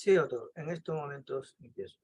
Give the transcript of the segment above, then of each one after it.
Sí, doctor, en estos momentos empiezo.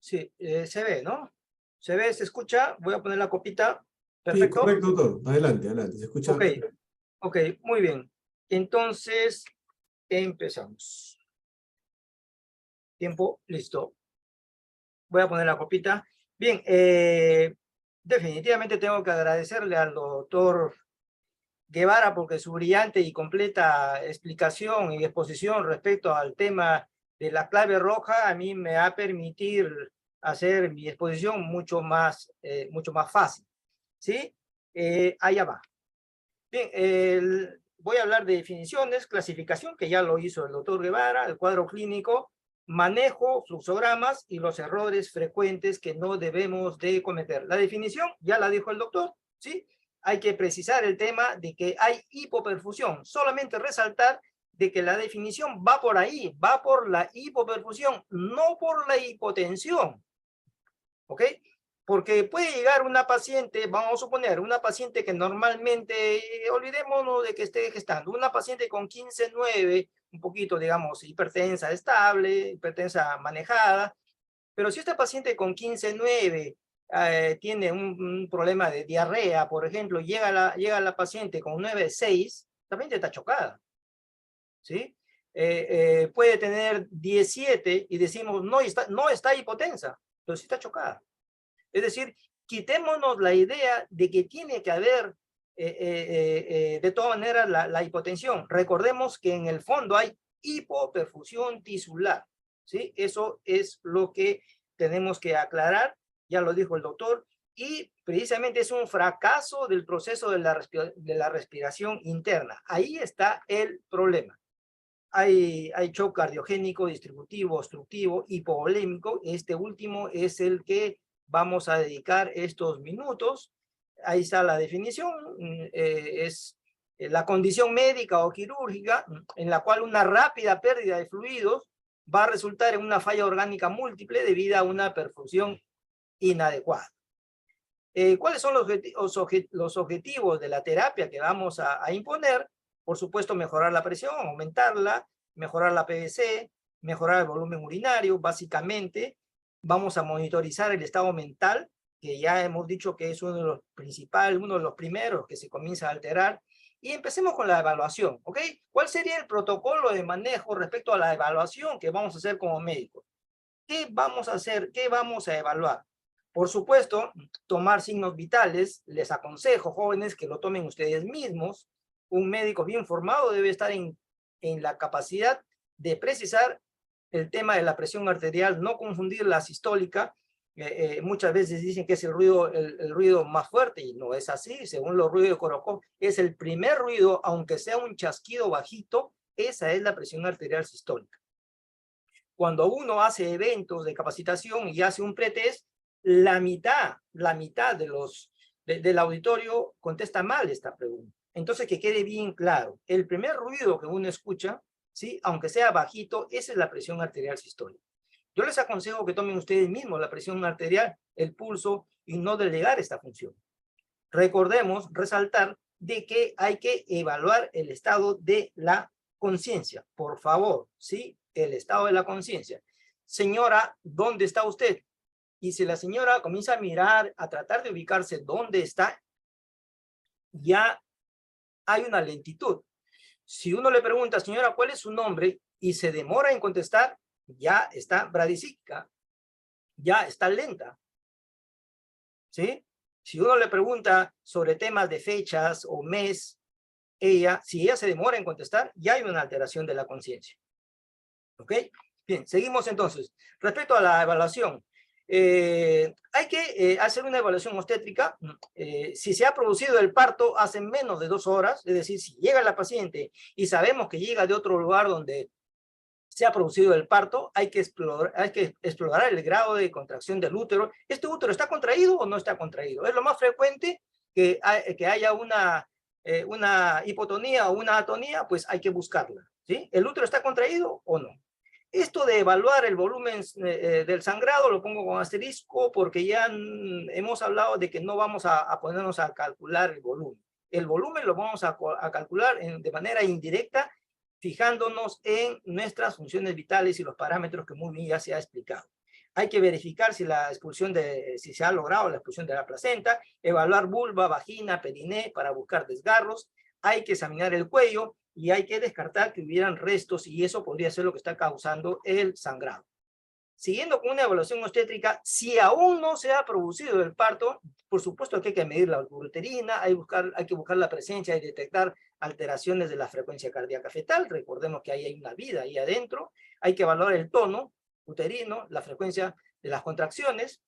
Sí, se ve, ¿no? Se ve, se escucha. Voy a poner la copita. Sí, Perfecto. correcto, doctor. Adelante, adelante. Se escucha. Ok, ok, muy bien. Entonces, empezamos. Tiempo, listo. Voy a poner la copita. Bien, definitivamente tengo que agradecerle al doctor Guevara porque su brillante y completa explicación y exposición respecto al tema de la clave roja a mí me va a permitir hacer mi exposición mucho más fácil. ¿Sí? Allá va. Bien, voy a hablar de definiciones, clasificación, que ya lo hizo el doctor Guevara, el cuadro clínico, manejo, fluxogramas y los errores frecuentes que no debemos de cometer. La definición ya la dijo el doctor, ¿sí? Hay que precisar el tema de que hay hipoperfusión. Solamente resaltar de que la definición va por ahí, va por la hipoperfusión, no por la hipotensión. ¿Ok? Porque puede llegar una paciente, vamos a suponer, una paciente que normalmente, olvidémonos de que esté gestando, una paciente con 15,9, un poquito, digamos, hipertensa estable, hipertensa manejada, pero si esta paciente con 15,9 tiene un problema de diarrea, por ejemplo, llega la paciente con 9,6, la paciente está chocada, ¿sí? Puede tener 17 y decimos, no está hipotensa, pero sí está chocada. Es decir, quitémonos la idea de que tiene que haber de todas maneras la hipotensión. Recordemos que en el fondo hay hipoperfusión tisular, ¿sí? Eso es lo que tenemos que aclarar, ya lo dijo el doctor, y precisamente es un fracaso del proceso de la respiración interna. Ahí está el problema. Hay shock cardiogénico, distributivo, obstructivo, hipovolémico. Este último es el que vamos a dedicar estos minutos. Ahí está la definición. Es la condición médica o quirúrgica en la cual una rápida pérdida de fluidos va a resultar en una falla orgánica múltiple debido a una perfusión inadecuada. ¿Cuáles son los objetivos de la terapia que vamos a imponer? Por supuesto, mejorar la presión, aumentarla, mejorar la PVC, mejorar el volumen urinario, básicamente. Vamos a monitorizar el estado mental, que ya hemos dicho que es uno de los principales, uno de los primeros que se comienza a alterar. Y empecemos con la evaluación, ¿ok? ¿Cuál sería el protocolo de manejo respecto a la evaluación que vamos a hacer como médicos? ¿Qué vamos a hacer? ¿Qué vamos a evaluar? Por supuesto, tomar signos vitales. Les aconsejo, jóvenes, que lo tomen ustedes mismos. Un médico bien formado debe estar en la capacidad de precisar el tema de la presión arterial, no confundir la sistólica. Muchas veces dicen que es el ruido más fuerte y no es así. Según los ruidos de Korokov, es el primer ruido, aunque sea un chasquido bajito, esa es la presión arterial sistólica. Cuando uno hace eventos de capacitación y hace un pretest, la mitad del auditorio contesta mal esta pregunta. Entonces, que quede bien claro, el primer ruido que uno escucha, ¿sí? Aunque sea bajito, esa es la presión arterial sistólica. Yo les aconsejo que tomen ustedes mismos la presión arterial, el pulso, y no delegar esta función. Recordemos, resaltar, de que hay que evaluar el estado de la conciencia. Por favor, ¿sí? El estado de la conciencia. Señora, ¿dónde está usted? Y si la señora comienza a mirar, a tratar de ubicarse dónde está, ya hay una lentitud. Si uno le pregunta, señora, ¿cuál es su nombre? Y se demora en contestar, ya está bradisíquica, ya está lenta, ¿sí? Si uno le pregunta sobre temas de fechas o mes, si ella se demora en contestar, ya hay una alteración de la conciencia. ¿Ok? Bien, seguimos entonces. Respecto a la evaluación, hay que hacer una evaluación obstétrica. Si se ha producido el parto hace menos de 2 horas, es decir, si llega la paciente y sabemos que llega de otro lugar donde se ha producido el parto, hay que explorar el grado de contracción del útero. ¿Este útero está contraído o no está contraído? Es lo más frecuente que haya una hipotonía o una atonía, pues hay que buscarla, ¿sí? ¿El útero está contraído o no? Esto de evaluar el volumen del sangrado lo pongo con asterisco porque ya hemos hablado de que no vamos a ponernos a calcular el volumen. El volumen lo vamos a calcular de manera indirecta, fijándonos en nuestras funciones vitales y los parámetros que muy bien ya se ha explicado. Hay que verificar si si se ha logrado la expulsión de la placenta, evaluar vulva, vagina, periné para buscar desgarros, hay que examinar el cuello y hay que descartar que hubieran restos y eso podría ser lo que está causando el sangrado. Siguiendo con una evaluación obstétrica, si aún no se ha producido el parto, por supuesto que hay que medir la ureterina, hay que buscar la presencia y detectar alteraciones de la frecuencia cardíaca fetal. Recordemos que ahí hay una vida ahí adentro. Hay que evaluar el tono uterino, la frecuencia de las contracciones.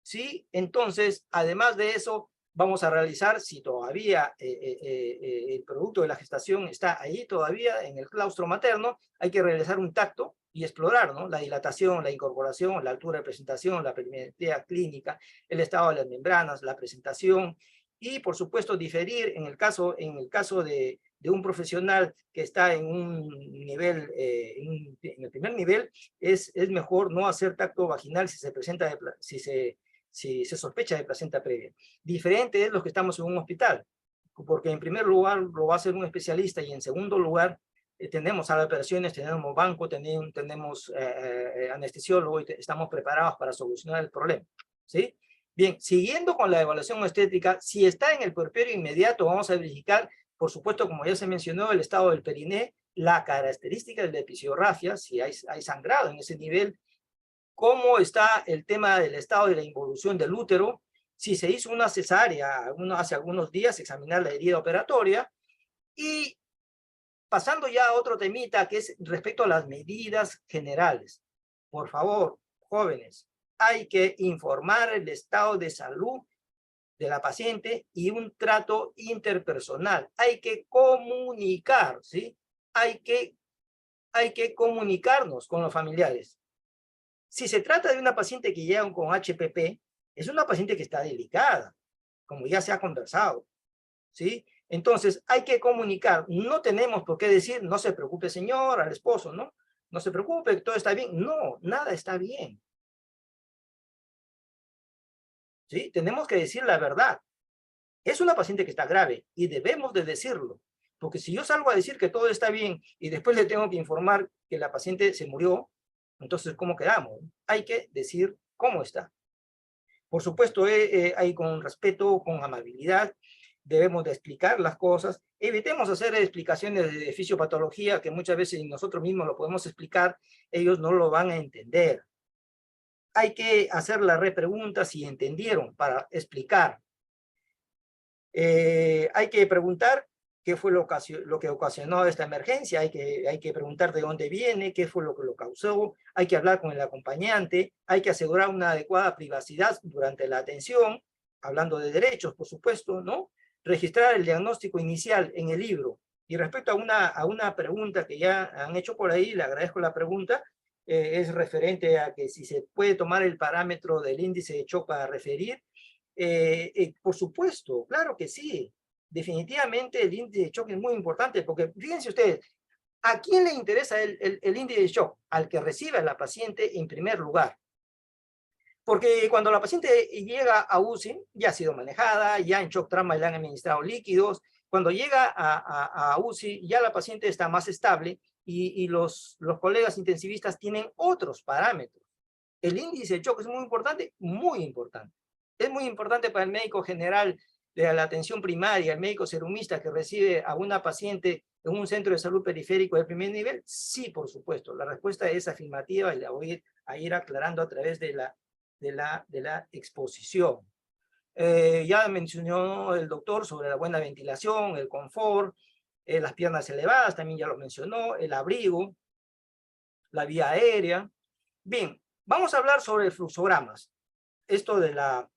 ¿Sí? Entonces, además de eso, vamos a realizar, si todavía el producto de la gestación está ahí todavía en el claustro materno, hay que realizar un tacto y explorar, ¿no? La dilatación, la incorporación, la altura de presentación, la perimetría clínica, el estado de las membranas, la presentación y, por supuesto, diferir en el caso de un profesional que está en un nivel, en el primer nivel, es mejor no hacer tacto vaginal si se sospecha de placenta previa. Diferente es los que estamos en un hospital, porque en primer lugar lo va a hacer un especialista y en segundo lugar tenemos salas de operaciones, tenemos banco, tenemos anestesiólogo y estamos preparados para solucionar el problema, ¿sí? Bien, siguiendo con la evaluación obstétrica, si está en el puerperio inmediato, vamos a verificar, por supuesto, como ya se mencionó, el estado del periné, la característica de la episodiografía, si hay sangrado en ese nivel, cómo está el tema del estado de la involución del útero, si se hizo una cesárea hace algunos días, examinar la herida operatoria, y pasando ya a otro temita que es respecto a las medidas generales. Por favor, jóvenes, hay que informar el estado de salud de la paciente y un trato interpersonal. Hay que comunicar, ¿sí? Hay que comunicarnos con los familiares. Si se trata de una paciente que llega con HPP, es una paciente que está delicada, como ya se ha conversado, ¿sí? Entonces, hay que comunicar. No tenemos por qué decir, no se preocupe, señor, al esposo, ¿no? No se preocupe, todo está bien. No, nada está bien. ¿Sí? Tenemos que decir la verdad. Es una paciente que está grave y debemos de decirlo. Porque si yo salgo a decir que todo está bien y después le tengo que informar que la paciente se murió, entonces, ¿cómo quedamos? Hay que decir cómo está. Por supuesto, hay con respeto, con amabilidad, debemos de explicar las cosas. Evitemos hacer explicaciones de fisiopatología que muchas veces nosotros mismos lo podemos explicar, ellos no lo van a entender. Hay que hacer la repregunta si entendieron para explicar. Hay que preguntar qué fue lo que ocasionó esta emergencia, hay que preguntar de dónde viene, qué fue lo que lo causó, hay que hablar con el acompañante, hay que asegurar una adecuada privacidad durante la atención, hablando de derechos, por supuesto, ¿no? Registrar el diagnóstico inicial en el libro. Y respecto a una pregunta que ya han hecho por ahí, le agradezco la pregunta, es referente a que si se puede tomar el parámetro del índice de shock para referir. Por supuesto, claro que sí. Definitivamente el índice de shock es muy importante porque fíjense ustedes, ¿a quién le interesa el índice de shock? Al que recibe a la paciente en primer lugar. Porque cuando la paciente llega a UCI, ya ha sido manejada, ya en shock trauma le han administrado líquidos. Cuando llega a UCI, ya la paciente está más estable y los colegas intensivistas tienen otros parámetros. El índice de shock es muy importante, muy importante. Es muy importante para el médico general de la atención primaria, el médico serumista que recibe a una paciente en un centro de salud periférico de primer nivel. Sí, por supuesto. La respuesta es afirmativa y la voy a ir aclarando a través de la exposición. Ya mencionó el doctor sobre la buena ventilación, el confort, las piernas elevadas, también ya lo mencionó, el abrigo, la vía aérea. Bien, vamos a hablar sobre fluxogramas. Esto de la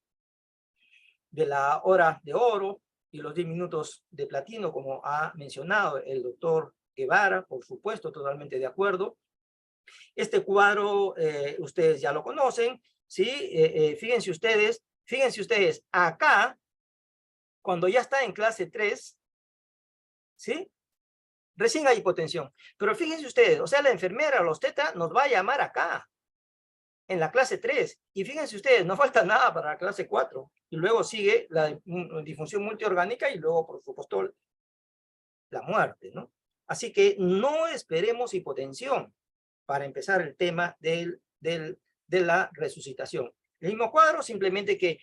hora de oro y los 10 minutos de platino, como ha mencionado el doctor Guevara, por supuesto, totalmente de acuerdo. Este cuadro ustedes ya lo conocen, ¿sí? Fíjense ustedes, acá, cuando ya está en clase 3, ¿sí? Recién hay hipotensión. Pero fíjense ustedes, o sea, la enfermera, los teta, nos va a llamar acá, en la clase 3. Y fíjense ustedes, no falta nada para la clase 4. Y luego sigue la disfunción multiorgánica y luego, por supuesto, la muerte, ¿no? Así que no esperemos hipotensión para empezar el tema de la resucitación. El mismo cuadro, simplemente que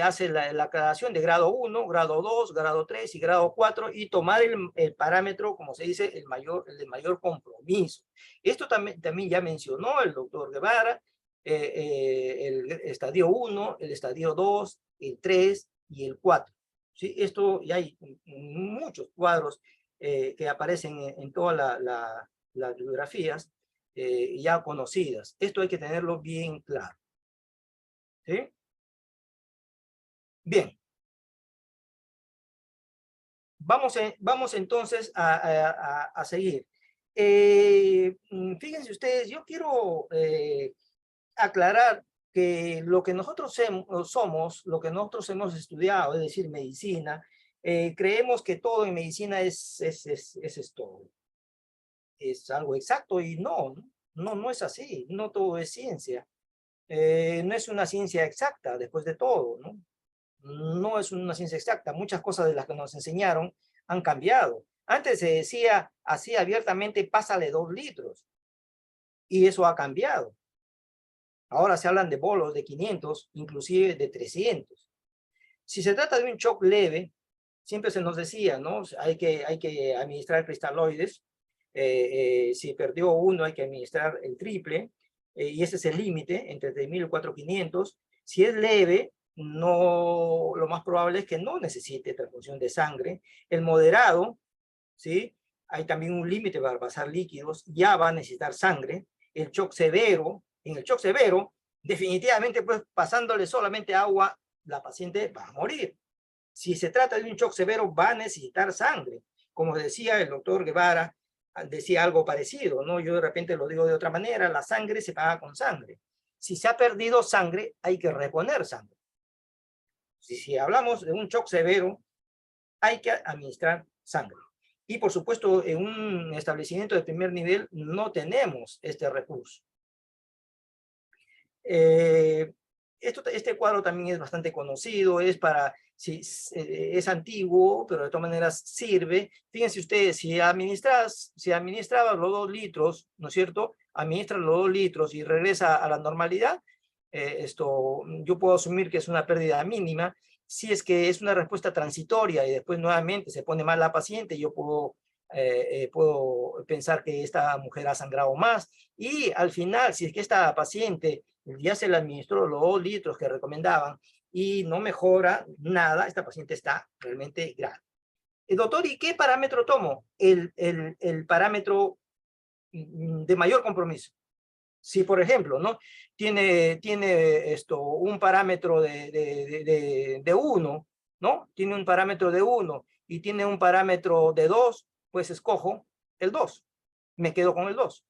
hace la aclaración de grado 1, grado 2, grado 3 y grado 4 y tomar el parámetro, como se dice, el de mayor compromiso. Esto también ya mencionó el doctor Guevara, el estadio 1, el estadio 2, el 3 y el 4. ¿Sí? Esto ya hay muchos cuadros que aparecen en todas las bibliografías ya conocidas. Esto hay que tenerlo bien claro. ¿Sí? Bien. Vamos entonces a seguir. Fíjense ustedes, yo quiero aclarar que lo que nosotros somos, lo que nosotros hemos estudiado, es decir, medicina, creemos que todo en medicina es todo. Es algo exacto y no es así. No todo es ciencia. No es una ciencia exacta, después de todo, ¿no? No es una ciencia exacta. Muchas cosas de las que nos enseñaron han cambiado. Antes se decía así abiertamente, pásale 2 litros. Y eso ha cambiado. Ahora se hablan de bolos de 500, inclusive de 300. Si se trata de un shock leve, siempre se nos decía, ¿no? Hay que administrar cristaloides. Si perdió uno, hay que administrar el triple. Y ese es el límite, entre 3.000 y 4.500. Si es leve, no, lo más probable es que no necesite transfusión de sangre. El moderado, ¿sí? Hay también un límite para pasar líquidos, ya va a necesitar sangre. El shock severo, en el shock severo, definitivamente, pues pasándole solamente agua, la paciente va a morir. Si se trata de un shock severo, va a necesitar sangre. Como decía el doctor Guevara, decía algo parecido, ¿no? Yo de repente lo digo de otra manera, la sangre se paga con sangre. Si se ha perdido sangre, hay que reponer sangre. Si hablamos de un shock severo, hay que administrar sangre. Y por supuesto, en un establecimiento de primer nivel no tenemos este recurso. Este cuadro también es bastante conocido, es es antiguo, pero de todas maneras sirve. Fíjense ustedes, si administraba los 2 litros, ¿no es cierto? Administra los 2 litros y regresa a la normalidad, yo puedo asumir que es una pérdida mínima. Si es que es una respuesta transitoria y después nuevamente se pone mal la paciente, yo puedo pensar que esta mujer ha sangrado más. Y al final, si es que esta paciente ya se le administró los 2 litros que recomendaban y no mejora nada, esta paciente está realmente grave. Doctor, ¿y qué parámetro tomo? El parámetro de mayor compromiso. Si, por ejemplo, ¿no? tiene un parámetro de 1, ¿no? Tiene un parámetro de 1 y tiene un parámetro de 2, pues escojo el 2. Me quedo con el 2.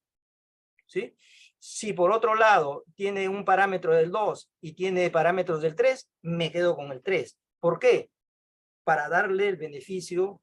¿Sí? Si por otro lado tiene un parámetro del 2 y tiene parámetros del 3, me quedo con el 3. ¿Por qué? Para darle el beneficio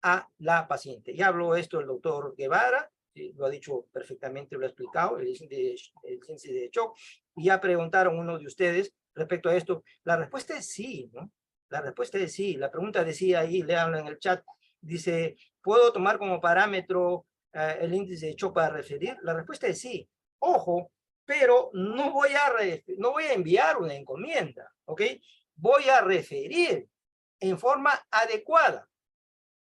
a la paciente. Ya habló esto el doctor Guevara, lo ha dicho perfectamente, lo ha explicado, el índice de shock, y ya preguntaron uno de ustedes respecto a esto. La respuesta es sí, ¿no? La respuesta es sí. La pregunta decía ahí, le hablan en el chat, dice, ¿puedo tomar como parámetro el índice de shock para referir? La respuesta es sí. Ojo, pero no voy a enviar una encomienda, ¿ok? Voy a referir en forma adecuada.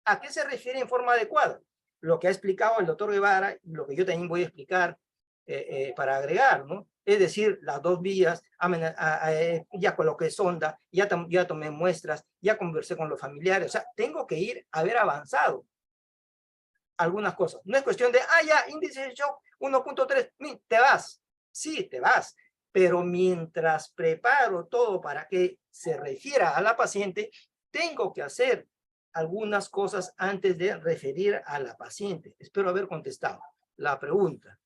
¿A qué se refiere en forma adecuada? Lo que ha explicado el doctor Guevara, lo que yo también voy a explicar para agregar, ¿no? Es decir, las 2 vías, ya coloqué sonda, ya tomé muestras, ya conversé con los familiares, o sea, tengo que haber avanzado algunas cosas. No es cuestión de, ya, índice de shock 1.3, te vas. Sí, te vas. Pero mientras preparo todo para que se refiera a la paciente, tengo que hacer algunas cosas antes de referir a la paciente. Espero haber contestado la pregunta.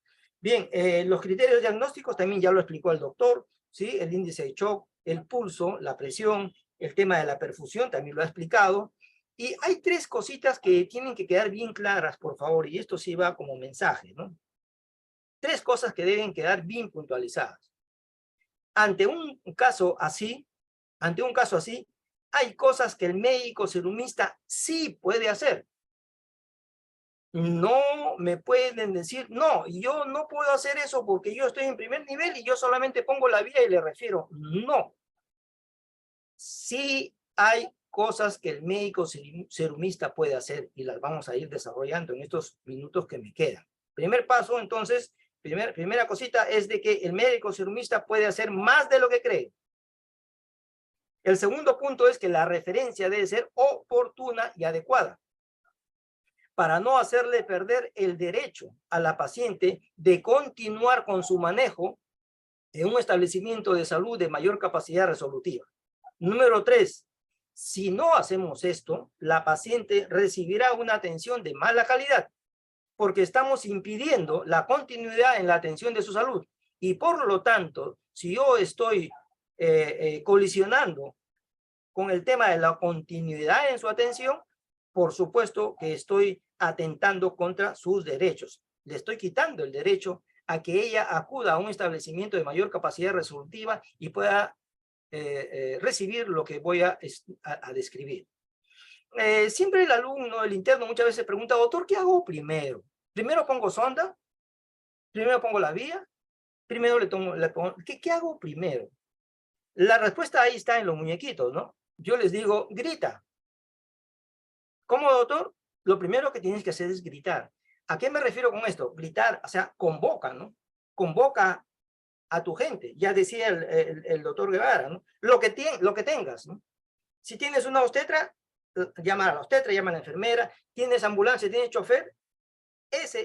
Bien, los criterios diagnósticos también ya lo explicó el doctor, ¿sí? El índice de shock, el pulso, la presión, el tema de la perfusión también lo ha explicado. Y hay tres cositas que tienen que quedar bien claras, por favor, y esto sí va como mensaje, ¿no? Tres cosas que deben quedar bien puntualizadas. Ante un caso así, hay cosas que el médico serumista sí puede hacer. No me pueden decir, no, yo no puedo hacer eso porque yo estoy en primer nivel y yo solamente pongo la vía y le refiero. No. Sí hay cosas que el médico serumista puede hacer y las vamos a ir desarrollando en estos minutos que me quedan. Primer paso, entonces, primera cosita es de que el médico serumista puede hacer más de lo que cree. El segundo punto es que la referencia debe ser oportuna y adecuada, para no hacerle perder el derecho a la paciente de continuar con su manejo en un establecimiento de salud de mayor capacidad resolutiva. Número 3, si no hacemos esto, la paciente recibirá una atención de mala calidad, porque estamos impidiendo la continuidad en la atención de su salud. Y por lo tanto, si yo estoy colisionando con el tema de la continuidad en su atención, por supuesto que estoy atentando contra sus derechos. Le estoy quitando el derecho a que ella acuda a un establecimiento de mayor capacidad resolutiva y pueda recibir lo que voy a describir. Siempre el alumno, el interno, muchas veces pregunta, doctor, ¿qué hago primero? ¿Primero pongo sonda? ¿Primero pongo la vía? ¿Primero le pongo? ¿Qué hago primero? La respuesta ahí está en los muñequitos, ¿no? Yo les digo, grita. ¿Cómo, doctor? Lo primero que tienes que hacer es gritar. ¿A qué me refiero con esto? Gritar, o sea, convoca, ¿no? Convoca a tu gente. Ya decía el doctor Guevara, ¿no? Lo que tengas, ¿no? Si tienes una obstetra, llama a la obstetra, llama a la enfermera. Tienes ambulancia, tienes chofer, esa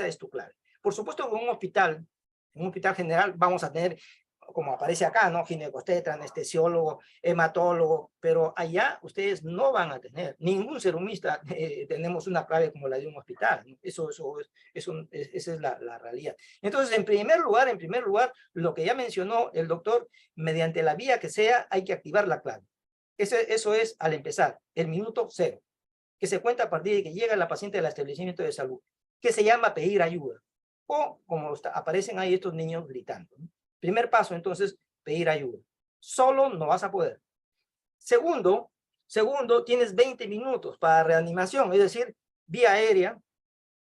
es tu clave. Por supuesto, en un hospital general, vamos a tener, como aparece acá, ¿no? Ginecobstetra, anestesiólogo, hematólogo, pero allá ustedes no van a tener, ningún serumista tenemos una clave como la de un hospital, ¿no? Esa es la realidad. Entonces, en primer lugar, lo que ya mencionó el doctor, mediante la vía que sea, hay que activar la clave. Eso es al empezar, el minuto 0, que se cuenta a partir de que llega la paciente al establecimiento de salud, que se llama pedir ayuda, o como aparecen ahí estos niños gritando, ¿no? Primer paso, entonces, pedir ayuda. Solo no vas a poder. Segundo, tienes 20 minutos para reanimación, es decir, vía aérea,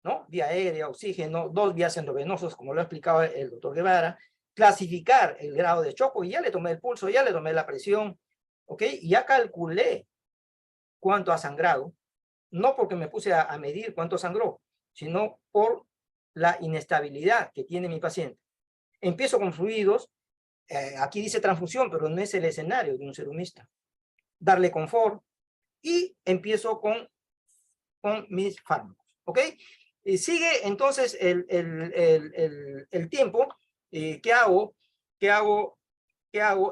¿no? Vía aérea, oxígeno, 2 vías endovenosos, como lo ha explicado el doctor Guevara, clasificar el grado de choco, y ya le tomé el pulso, ya le tomé la presión, ¿ok? Y ya calculé cuánto ha sangrado, no porque me puse a medir cuánto sangró, sino por la inestabilidad que tiene mi paciente. Empiezo con fluidos, aquí dice transfusión, pero no es el escenario de un serumista. Darle confort y empiezo con mis fármacos, ¿ok? Y sigue entonces el tiempo. ¿Qué hago?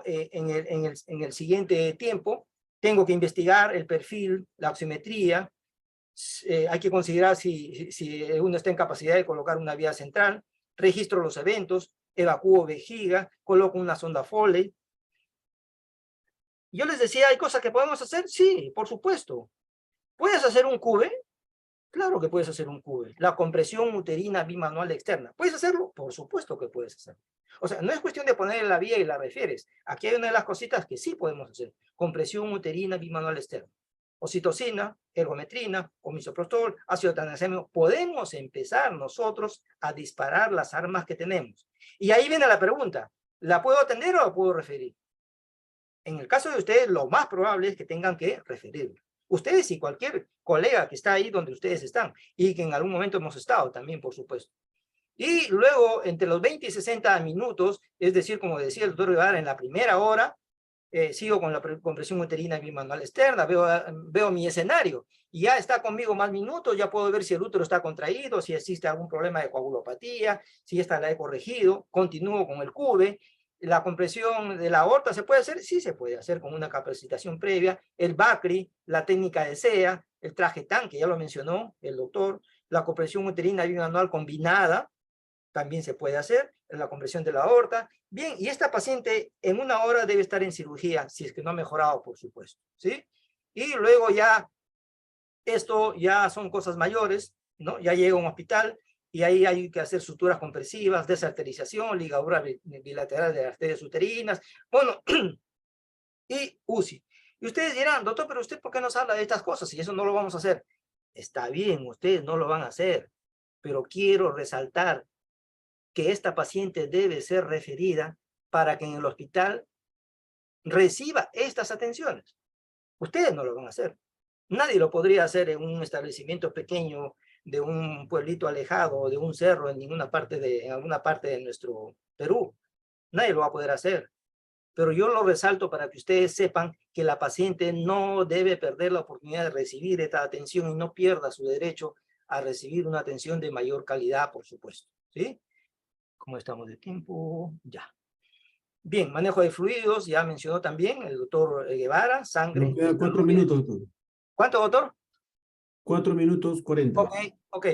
En el siguiente tiempo? Tengo que investigar el perfil, la oximetría. Hay que considerar si uno está en capacidad de colocar una vía central. Registro los eventos, evacúo vejiga, coloco una sonda Foley. Yo les decía, ¿hay cosas que podemos hacer? Sí, por supuesto. ¿Puedes hacer un cube? Claro que puedes hacer un cube. La compresión uterina bimanual externa. ¿Puedes hacerlo? Por supuesto que puedes hacerlo. O sea, no es cuestión de ponerle la vía y la refieres. Aquí hay una de las cositas que sí podemos hacer. Compresión uterina bimanual externa. Oxitocina, ergometrina, omisoprostol, ácido tranexámico. Podemos empezar nosotros a disparar las armas que tenemos. Y ahí viene la pregunta. ¿La puedo atender o la puedo referir? En el caso de ustedes, lo más probable es que tengan que referirla. Ustedes y cualquier colega que está ahí donde ustedes están y que en algún momento hemos estado también, por supuesto. Y luego, entre los 20 y 60 minutos, es decir, como decía el doctor Guevara, en la primera hora, sigo con la compresión uterina bimanual externa, veo mi escenario, y ya está conmigo más minutos, ya puedo ver si el útero está contraído, si existe algún problema de coagulopatía, si esta la he corregido, continúo con el cube. La compresión de la aorta, ¿se puede hacer? Sí se puede hacer con una capacitación previa. El BACRI, la técnica de SEA, el traje TAN, que ya lo mencionó el doctor, la compresión uterina bimanual combinada, también se puede hacer, la compresión de la aorta. Bien, y esta paciente en 1 hora debe estar en cirugía, si es que no ha mejorado, por supuesto, ¿sí? Y luego ya, esto ya son cosas mayores, ¿no? Ya llega a un hospital y ahí hay que hacer suturas compresivas, desarterización, ligadura bilateral de arterias uterinas, bueno, y UCI. Y ustedes dirán, doctor, pero usted ¿por qué nos habla de estas cosas? Y eso no lo vamos a hacer. Está bien, ustedes no lo van a hacer, pero quiero resaltar que esta paciente debe ser referida para que en el hospital reciba estas atenciones. Ustedes no lo van a hacer. Nadie lo podría hacer en un establecimiento pequeño de un pueblito alejado o de un cerro en alguna parte de nuestro Perú. Nadie lo va a poder hacer. Pero yo lo resalto para que ustedes sepan que la paciente no debe perder la oportunidad de recibir esta atención y no pierda su derecho a recibir una atención de mayor calidad, por supuesto. ¿Sí? ¿Cómo estamos de tiempo? Ya. Bien, manejo de fluidos, ya mencionó también el doctor Guevara, sangre. Nos queda 4 minutos, doctor. ¿Cuánto, doctor? 4 minutos 40. Ok.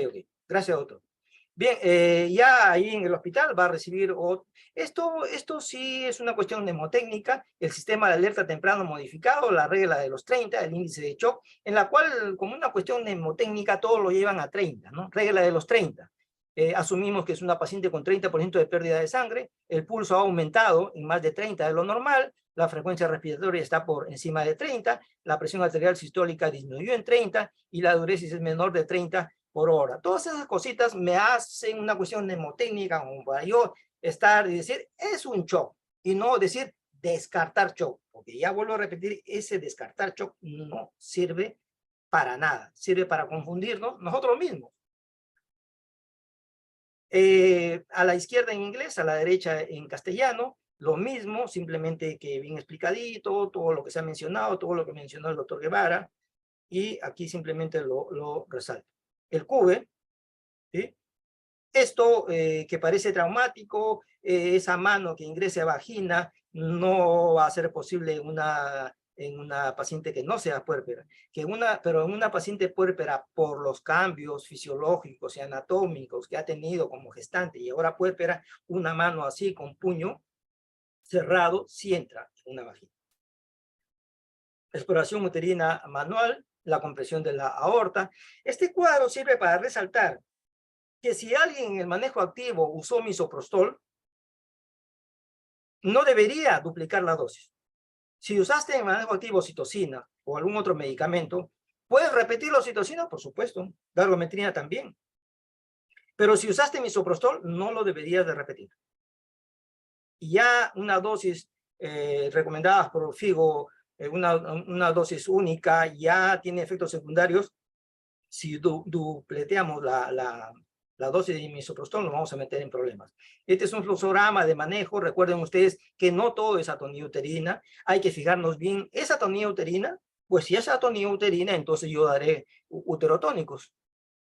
Gracias, doctor. Bien, ya ahí en el hospital va a recibir... Esto sí es una cuestión mnemotécnica, el sistema de alerta temprano modificado, la regla de los 30, el índice de shock, en la cual, como una cuestión mnemotécnica, todos lo llevan a 30, ¿no? Regla de los 30. Asumimos que es una paciente con 30% de pérdida de sangre, el pulso ha aumentado en más de 30 de lo normal, la frecuencia respiratoria está por encima de 30, la presión arterial sistólica disminuyó en 30 y la diuresis es menor de 30 por hora. Todas esas cositas me hacen una cuestión mnemotécnica como para yo estar y decir, es un shock, y no decir descartar shock, porque ya vuelvo a repetir, ese descartar shock no sirve para nada, sirve para confundirnos nosotros mismos. A la izquierda en inglés, a la derecha en castellano, lo mismo, simplemente que bien explicadito, todo lo que se ha mencionado, todo lo que mencionó el doctor Guevara, y aquí simplemente lo resalto. El CUBE, ¿sí? Esto que parece traumático, esa mano que ingrese a vagina, no va a ser posible en una paciente que no sea puérpera, pero en una paciente puérpera, por los cambios fisiológicos y anatómicos que ha tenido como gestante y ahora puérpera, una mano así con puño cerrado sí entra en una vagina. Exploración uterina manual, la compresión de la aorta. Este cuadro sirve para resaltar que si alguien en el manejo activo usó misoprostol, no debería duplicar la dosis. Si usaste en el manejo activo citocina o algún otro medicamento, ¿puedes repetir la citocina? Por supuesto. Dargometrina también. Pero si usaste misoprostol, no lo deberías de repetir. Y ya una dosis recomendada por FIGO, una dosis única, ya tiene efectos secundarios. Si dupleteamos la dosis de misoprostol, nos vamos a meter en problemas. Este es un fluxograma de manejo. Recuerden ustedes que no todo es atonía uterina. Hay que fijarnos bien, ¿es atonía uterina? Pues si es atonía uterina, entonces yo daré uterotónicos.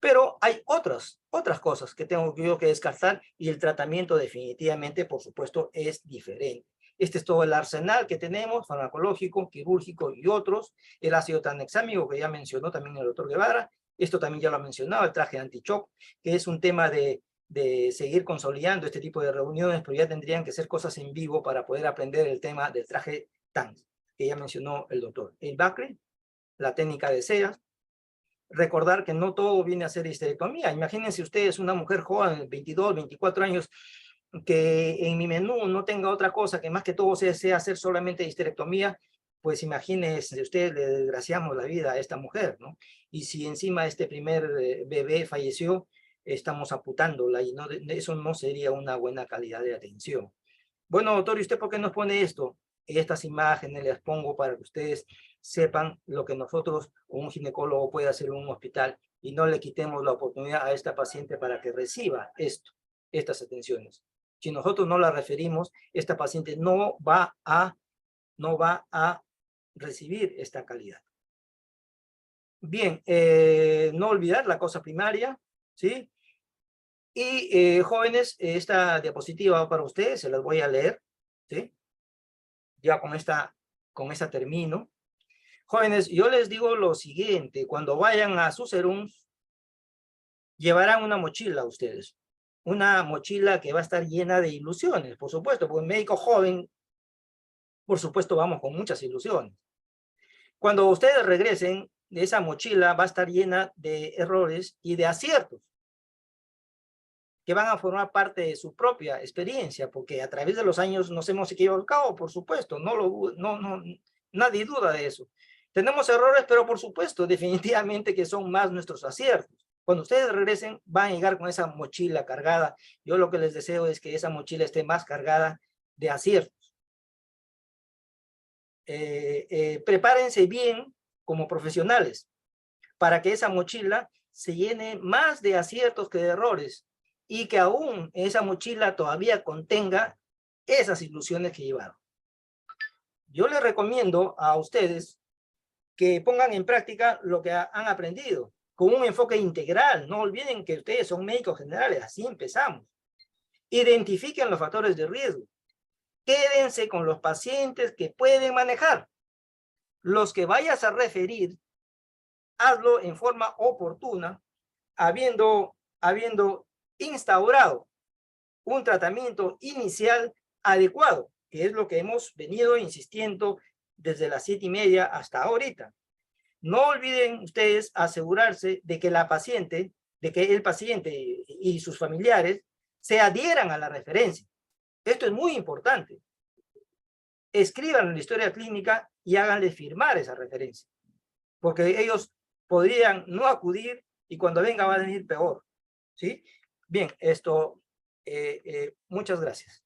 Pero hay otras cosas que tengo yo que descartar y el tratamiento definitivamente, por supuesto, es diferente. Este es todo el arsenal que tenemos, farmacológico, quirúrgico y otros. El ácido tranexámico que ya mencionó también el doctor Guevara. Esto también ya lo ha mencionado, el traje anti-shock, que es un tema de seguir consolidando este tipo de reuniones, pero ya tendrían que ser cosas en vivo para poder aprender el tema del traje TAN, que ya mencionó el doctor. El BACRE, la técnica de SEAS. Recordar que no todo viene a ser histerectomía. Imagínense ustedes una mujer joven de 22, 24 años, que en mi menú no tenga otra cosa que más que todo sea hacer solamente histerectomía, pues imagínense ustedes, le desgraciamos la vida a esta mujer, ¿no? Y si encima este primer bebé falleció, estamos amputándola y eso no sería una buena calidad de atención. Bueno, doctor, ¿y usted por qué nos pone esto? Estas imágenes las pongo para que ustedes sepan lo que nosotros o un ginecólogo puede hacer en un hospital y no le quitemos la oportunidad a esta paciente para que reciba estas atenciones. Si nosotros no la referimos, esta paciente no va a recibir esta calidad. Bien, no olvidar la causa primaria, ¿sí? Y jóvenes, esta diapositiva va para ustedes, se las voy a leer, ¿sí? Ya con esta termino. Jóvenes, yo les digo lo siguiente, cuando vayan a sus serums, llevarán una mochila ustedes, una mochila que va a estar llena de ilusiones, por supuesto, porque un médico joven, por supuesto, vamos con muchas ilusiones. Cuando ustedes regresen, de esa mochila va a estar llena de errores y de aciertos, que van a formar parte de su propia experiencia, porque a través de los años nos hemos equivocado, por supuesto, nadie duda de eso. Tenemos errores, pero por supuesto, definitivamente que son más nuestros aciertos. Cuando ustedes regresen, van a llegar con esa mochila cargada. Yo lo que les deseo es que esa mochila esté más cargada de aciertos. Prepárense bien como profesionales para que esa mochila se llene más de aciertos que de errores y que aún esa mochila todavía contenga esas ilusiones que llevaron. Yo les recomiendo a ustedes que pongan en práctica lo que han aprendido con un enfoque integral. No olviden que ustedes son médicos generales, así empezamos. Identifiquen los factores de riesgo. Quédense con los pacientes que pueden manejar. Los que vayas a referir, hazlo en forma oportuna, habiendo instaurado un tratamiento inicial adecuado, que es lo que hemos venido insistiendo desde las 7:30 hasta ahorita. No olviden ustedes asegurarse de que el paciente y sus familiares se adhieran a la referencia. Esto es muy importante. Escriban la historia clínica y háganle firmar esa referencia, porque ellos podrían no acudir y cuando venga va a venir peor, ¿sí? Bien, muchas gracias.